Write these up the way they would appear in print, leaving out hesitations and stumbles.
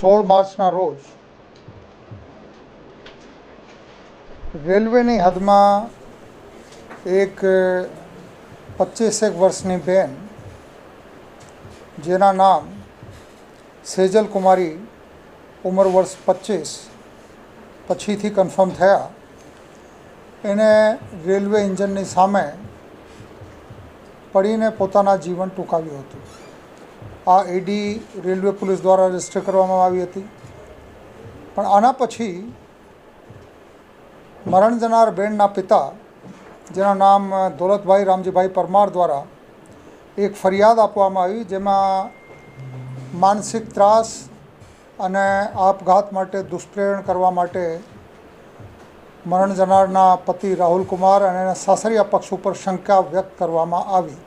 16 માર્ચના રોજ રેલવેની હદમાં એક 25 વર્ષની બેન જેના નામ સેજલ કુમારી, ઉંમર વર્ષ 25 પછીથી કન્ફર્મ થયા, એને રેલવે ઇન્જિનની સામે પડીને પોતાના જીવન ટૂંકાવ્યું હતું. આ એડી રેલવે પોલીસ દ્વારા રજીસ્ટર કરવામાં આવી હતી. પણ આના પછી મરણ જનાર બેનના પિતા, જેના નામ દોલતભાઈ રામજીભાઈ પરમાર દ્વારા એક ફરિયાદ આપવામાં આવી, જેમાં માનસિક ત્રાસ અને આપઘાત માટે દુષ્પ્રેરણ કરવા માટે મરણ જનારના પતિ રાહુલ કુમાર અને એના સાસરિયા પક્ષ ઉપર શંકા વ્યક્ત કરવામાં આવી.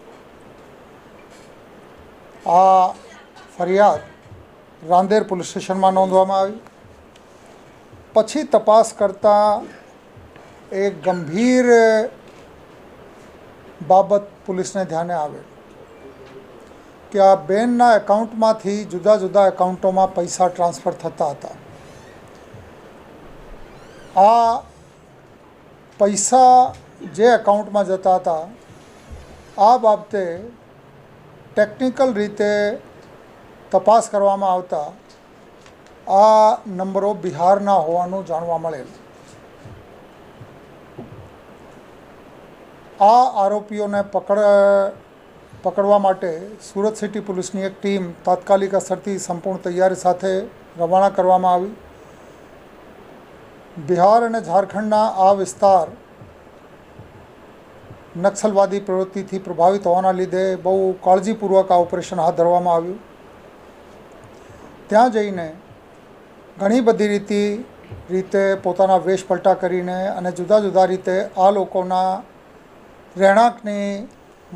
આ ફરિયાદ રાંદેર પોલીસ સ્ટેશનમાં નોંધવામાં આવી. પછી તપાસ કરતાં એક ગંભીર બાબત પોલીસને ધ્યાને આવે કે આ બેનના એકાઉન્ટમાંથી જુદા જુદા એકાઉન્ટોમાં પૈસા ટ્રાન્સફર થતા હતા. આ પૈસા જે એકાઉન્ટમાં જતા હતા, આ બાબતે ટેકનિકલ રીતે તપાસ કરવામાં આવતા આ નંબરો બિહારના હોવાનું જાણવા મળેલ. આ આરોપીઓને પકડવા માટે સુરત સિટી પોલીસની એક ટીમ તાત્કાલિક અસરથી સંપૂર્ણ તૈયારી સાથે રવાના કરવામાં આવી. બિહાર અને ઝારખંડના આ વિસ્તાર નક્સલવાદી પ્રવૃત્તિથી પ્રભાવિત હોવાના લીધે બહુ કાળજીપૂર્વક આ ઓપરેશન હાથ ધરવામાં આવ્યું. ત્યાં જઈને ઘણી બધી રીતે પોતાના વેશ પલટા કરીને અને જુદા જુદા રીતે આ લોકોના રહેણાંકની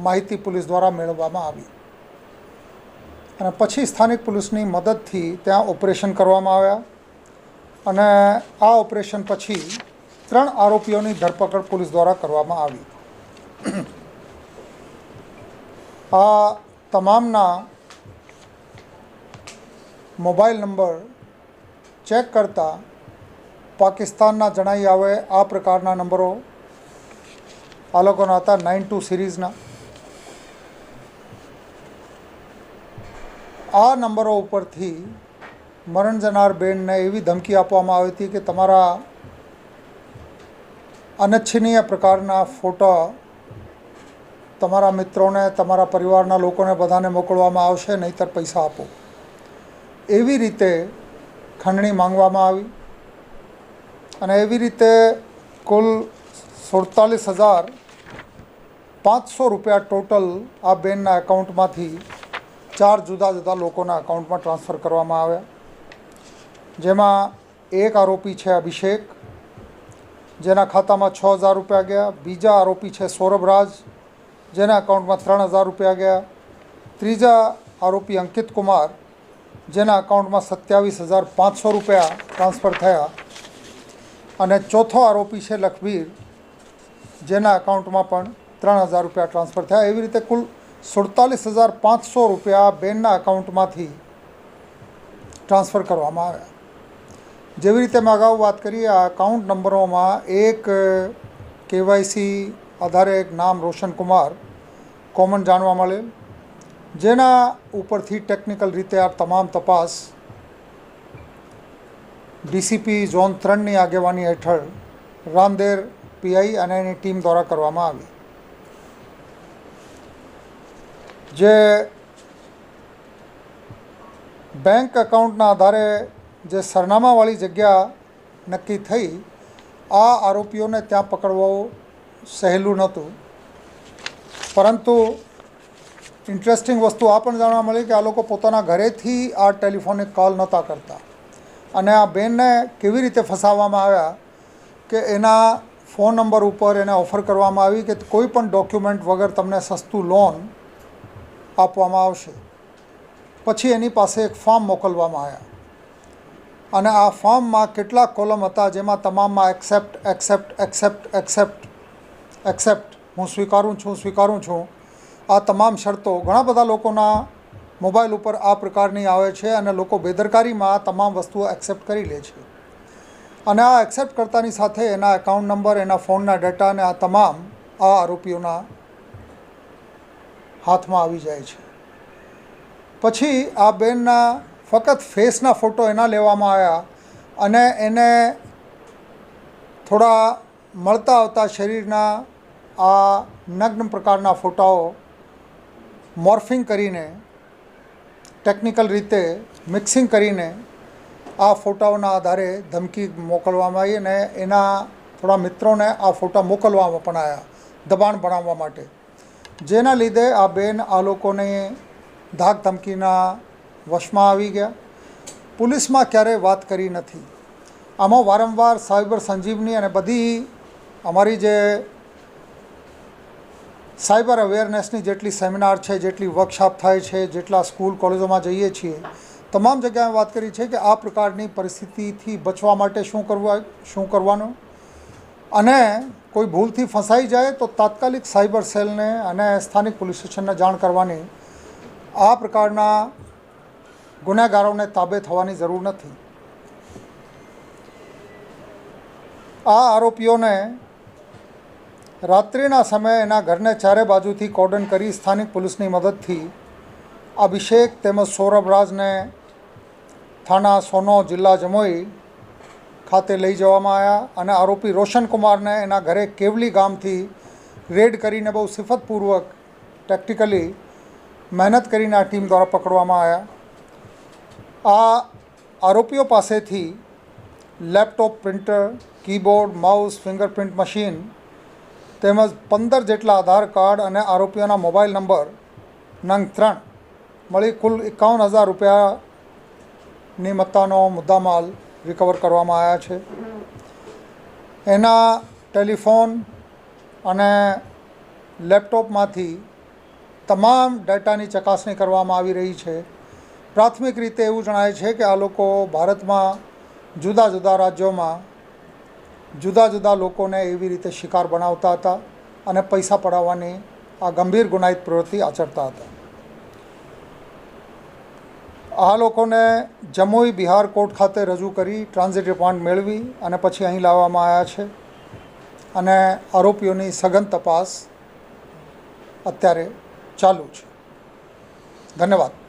માહિતી પોલીસ દ્વારા મેળવવામાં આવી અને પછી સ્થાનિક પોલીસની મદદથી ત્યાં ઓપરેશન કરવામાં આવ્યા અને આ ઓપરેશન પછી 3 આરોપીઓની ધરપકડ પોલીસ દ્વારા કરવામાં આવી. આ તમામના મોબાઈલ નંબર ચેક કરતાં પાકિસ્તાનના જણાઈ આવે આ પ્રકારના નંબરો આ લોકોના હતા, 92 સિરીઝના. આ નંબરો ઉપરથી મરણ જનાર બેનને એવી ધમકી આપવામાં આવી હતી કે તમારા અનિચ્છનીય પ્રકારના ફોટા તમારા મિત્રોને, તમારા પરિવારના લોકોને બધાને મોકલવામાં આવશે, નહીંતર પૈસા આપો. એવી રીતે ખંડણી માંગવામાં આવી અને એવી રીતે કુલ 47,500 રૂપિયા ટોટલ આ બેનના એકાઉન્ટમાંથી 4 જુદા જુદા લોકોના એકાઉન્ટમાં ટ્રાન્સફર કરવામાં આવ્યા. જેમાં એક આરોપી છે અભિષેક, જેના ખાતામાં 6,000 રૂપિયા ગયા. બીજા આરોપી છે સૌરભ રાજ, જેના એકાઉન્ટમાં 3,000 રૂપિયા ગયા. ત્રીજા આરોપી અંકિત કુમાર, જેના એકાઉન્ટમાં 27,500 રૂપિયા ટ્રાન્સફર થયા. અને ચોથો આરોપી છે લખબીર, જેના એકાઉન્ટમાં પણ 3,000 રૂપિયા ટ્રાન્સફર થયા. એવી રીતે કુલ 47,500 રૂપિયા બેનના એકાઉન્ટમાંથી ટ્રાન્સફર કરવામાં આવ્યા. જેવી રીતે મેં અગાઉ વાત કરી, આ એકાઉન્ટ નંબરોમાં એક કેવાયસી આધારે એક નામ રોશન કુમાર કોમન જાણવા મળેલ, જેના ઉપરથી ટેકનિકલ રીતે આ તમામ તપાસ ડીસીપી ઝોન 3ની આગેવાની હેઠળ રાંદેર પીઆઈ અને એની ટીમ દ્વારા કરવામાં આવી. જે બેંક એકાઉન્ટના આધારે જે સરનામાવાળી જગ્યા નક્કી થઈ, આ આરોપીઓને ત્યાં પકડવું સહેલું નહોતું. પરંતુ ઇન્ટરેસ્ટિંગ વસ્તુ આ પણ જાણવા મળી કે આ લોકો પોતાના ઘરેથી આ ટેલિફોનિક કોલ નહોતા કરતા અને આ બેનને કેવી રીતે ફસાવવામાં આવ્યા કે એના ફોન નંબર ઉપર એને ઓફર કરવામાં આવી કે કોઈ પણ ડોક્યુમેન્ટ વગર તમને સસ્તું લોન આપવામાં આવશે. પછી એની પાસે એક ફોર્મ મોકલવામાં આવ્યા અને આ ફોર્મમાં કેટલાક કોલમ હતા, જેમાં તમામમાં accept accept accept accept accept, હું સ્વીકારું છું, આ તમામ શરતો ઘણા બધા લોકોના મોબાઈલ ઉપર આ પ્રકારની આવે છે અને લોકો બેદરકારીમાં આ તમામ વસ્તુઓ એક્સેપ્ટ કરી લે છે અને આ એક્સેપ્ટ કરતાની સાથે એના એકાઉન્ટ નંબર, એના ફોનના ડેટા અને આ તમામ આ આરોપીઓના હાથમાં આવી જાય છે. પછી આ બેનના ફક્ત ફેસના ફોટો એના લેવામાં આવ્યા અને એને થોડા મળતા આવતા શરીરના આ નગ્ન પ્રકારના ફોટાઓ મોર્ફિંગ કરીને, ટેકનિકલ રીતે મિક્સિંગ કરીને આ ફોટાઓના આધારે ધમકી મોકલવામાં આવી અને એના થોડા મિત્રોને આ ફોટા મોકલવામાં પણ આવ્યા દબાણ બનાવવા માટે, જેના લીધે આ બેન આ લોકોને ધાક ધમકીના વશમાં આવી ગયા. પોલીસમાં ક્યારેય વાત કરી નથી. આમાં વારંવાર સાયબર સંજીવની અને બધી અમારી જે સાયબર અવેરનેસની જેટલી સેમિનાર છે, જેટલી વર્કશોપ થાય છે, જેટલા સ્કૂલ કોલેજોમાં જઈએ છીએ, તમામ જગ્યાએ વાત કરી છે કે આ પ્રકારની પરિસ્થિતિથી બચવા માટે શું કરવાનું અને કોઈ ભૂલથી ફસાઈ જાય તો તાત્કાલિક સાયબર સેલને અને સ્થાનિક પોલીસ સ્ટેશનને જાણ કરવાની. આ પ્રકારના ગુનેગારોને તાબે થવાની જરૂર નથી. આ આરોપીઓને રાત્રિના સમયે એના ઘરને ચારે બાજુથી કોર્ડન કરી સ્થાનિક પોલીસની મદદથી અભિષેક તેમજ સૌરભરાજને થાના સોનો, જિલ્લા જમોઈ ખાતે લઈ જવામાં આવ્યા અને આરોપી રોશનકુમારને એના ઘરે કેવલી ગામથી રેડ કરીને બહુ સિફતપૂર્વક ટેક્ટિકલી મહેનત કરીને આ ટીમ દ્વારા પકડવામાં આવ્યા. આ આરોપીઓ પાસેથી laptop, printer, keyboard, mouse, fingerprint machine તેમજ 15 જેટલા આધાર કાર્ડ અને આરોપીઓના મોબાઈલ નંબર નંગ 3 મળી કુલ 51,000 રૂપિયાની મત્તાનો મુદ્દામાલ રિકવર કરવામાં આવ્યા છે. એના ટેલિફોન અને લેપટોપમાંથી તમામ ડેટાની ચકાસણી કરવામાં આવી રહી છે. પ્રાથમિક રીતે એવું જણાય છે કે આ લોકો ભારતમાં જુદા જુદા રાજ્યોમાં જુદા જુદા લોકોને એવી રીતે શિકાર બનાવતા હતા અને પૈસા પડાવવાની આ ગંભીર ગુનાહિત પ્રવૃત્તિ આચરતા હતા. આ લોકોને જમોઈ બિહાર કોર્ટ ખાતે રજૂ કરી ટ્રાન્ઝિટ રિમાન્ડ મેળવી અને પછી અહીં લાવવામાં આવ્યા છે અને આરોપીઓની સઘન તપાસ અત્યારે ચાલુ છે. ધન્યવાદ.